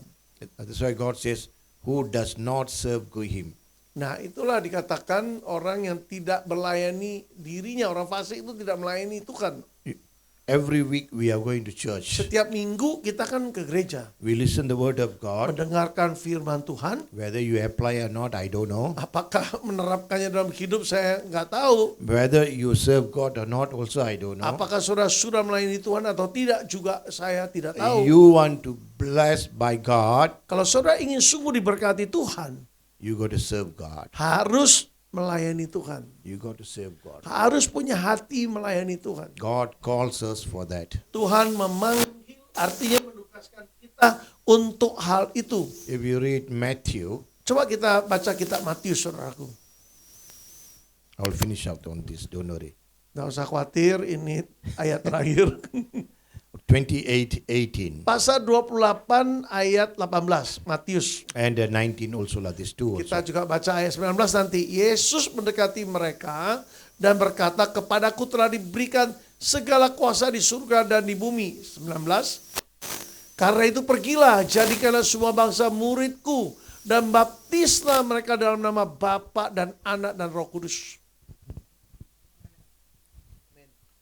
That's why God says, who does not serve Him. Nah, itulah dikatakan orang yang tidak melayani dirinya, orang fasik itu tidak melayani Tuhan. Every week we are going to church. Setiap minggu kita kan ke gereja, We listen the word of God. mendengarkan firman Tuhan. Whether you apply or not, I don't know. Apakah menerapkannya dalam hidup saya nggak tahu. Whether you serve God or not, also I don't know. Apakah saudara sudah melayani Tuhan atau tidak juga saya tidak tahu. You want to blessed by God, Kalau saudara ingin sungguh diberkati Tuhan, you got to serve God. harus melayani Tuhan. You got to serve God. Harus punya hati melayani Tuhan. God calls us for that. Tuhan memanggil, artinya menugaskan kita untuk hal itu. If you read Matthew, Coba kita baca kitab Matius, saudaraku. I'll finish up on this, don't worry. Nggak usah khawatir, ini ayat terakhir. 28:18 Pasal 28 ayat 18, Matius. and 19 also lah, these two Kita also. juga baca ayat 19 nanti. Yesus mendekati mereka dan berkata, kepadaku telah diberikan segala kuasa di surga dan di bumi. 19. Karena itu pergilah, jadikanlah semua bangsa muridku dan baptislah mereka dalam nama Bapa dan Anak dan Roh Kudus.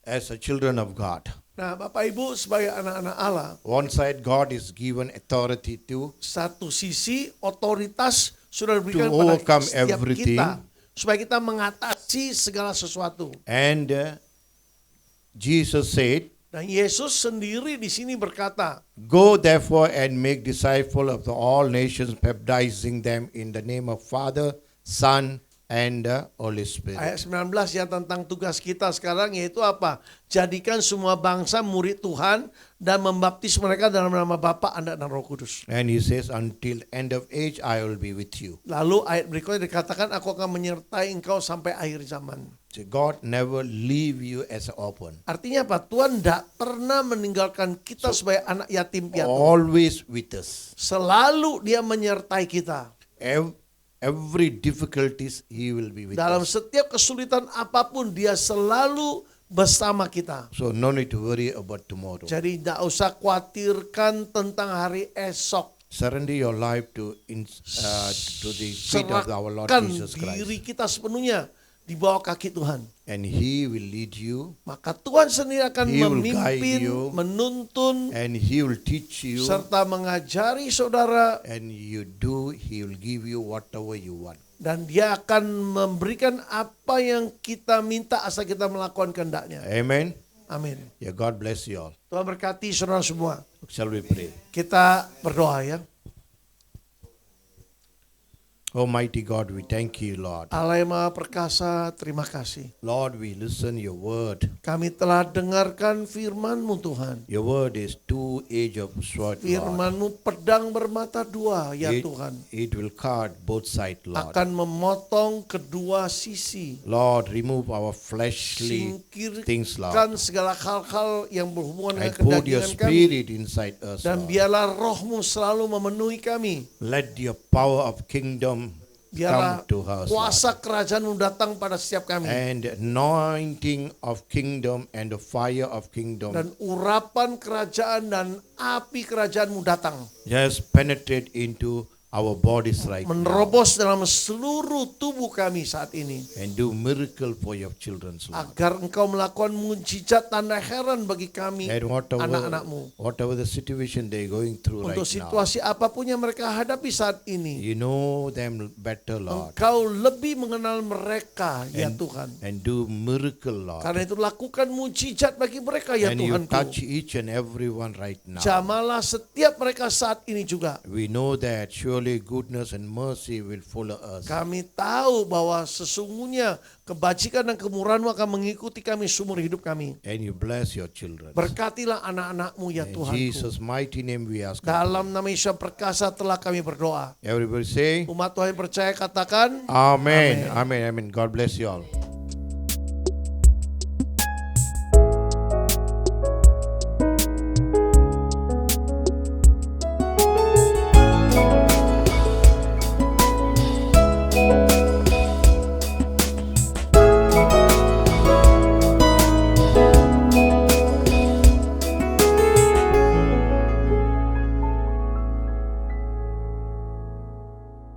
As a children of God, Nah, Bapak Ibu sebagai anak-anak Allah, one side God is given authority to satu sisi otoritas sudah diberikan To pada overcome setiap everything. kita supaya kita mengatasi segala sesuatu. and Jesus said, Dan Yesus sendiri di sini berkata, "Go therefore and make disciples of the all nations, baptizing them in the name of Father, Son, and the Holy Spirit." ayat 19 yang tentang tugas kita sekarang yaitu apa? Jadikan semua bangsa murid Tuhan dan membaptis mereka dalam nama Bapa, Anak dan Roh Kudus. And he says, "Until end of age, I will be with you." Lalu ayat berikutnya dikatakan, aku akan menyertai engkau sampai akhir zaman. So God never leave you as an orphan. Artinya apa? Tuhan tidak pernah meninggalkan kita sebagai anak yatim piatu. Always with us. Selalu dia menyertai kita. Every difficulties he will be with Dalam us. setiap kesulitan apapun dia selalu bersama kita. So no need to worry about tomorrow. Jadi tidak usah khawatirkan tentang hari esok. Surrender your life to the feet of our Lord Serahkan Jesus diri Christ. kita sepenuhnya di bawah kaki Tuhan. And he will lead you, Maka Tuhan sendiri akan He will memimpin, guide you. menuntun, and he will teach you, serta mengajari saudara. and he will give you whatever you want. Dan dia akan memberikan apa yang kita minta asal kita melakukan kehendaknya. Amen. Amin. Yeah, God bless you all. Tuhan berkati saudara semua. Shall we pray? Kita berdoa ya. Almighty God, we thank you, Lord. Allah yang Maha Perkasa, terima kasih. Lord, we listen your word. Kami telah dengarkan firman-Mu Tuhan. Your word is two-edged sword, Lord. Firman-Mu pedang bermata dua ya It, Tuhan. it will cut both sides, Lord. Akan memotong kedua sisi. Lord, remove our fleshly things, Lord. Singkirkan segala hal-hal yang berhubungan And dengan put your kedagingan kami. spirit inside us, Dan Lord. biarlah roh-Mu selalu memenuhi kami. Let your power of kingdom Biarlah come to us, Lord. kuasa kerajaan-Mu datang pada setiap kami. And anointing of kingdom and the fire of kingdom Dan urapan kerajaan dan api kerajaan-Mu datang. just penetrate into our bodies right now Menerobos dalam seluruh tubuh kami saat ini. and do miracle for your children, Lord. Agar Engkau melakukan mujizat tanda heran bagi kami, And anak-anak-Mu. whatever the situation they're going through right Untuk now, situasi apapun yang mereka hadapi saat ini, you know them better, Lord. Engkau lebih mengenal mereka, ya And, Tuhan. and do miracle, Lord. Karena itu lakukan mujizat bagi mereka, ya And you Tuhanku. touch each and every one right now. Jamalah setiap mereka saat ini juga. We know that surely goodness and mercy will follow us. Kami tahu bahwa sesungguhnya kebajikan dan kemurahan-Mu akan mengikuti kami seumur hidup kami. And you bless your children. Berkatilah anak-anak-Mu, ya In Tuhanku. Jesus' mighty name we ask. Dalam nama Yesus perkasa telah kami berdoa. Everybody say, Umat Tuhan yang percaya katakan, Amen. Amen. Amen. God bless you all.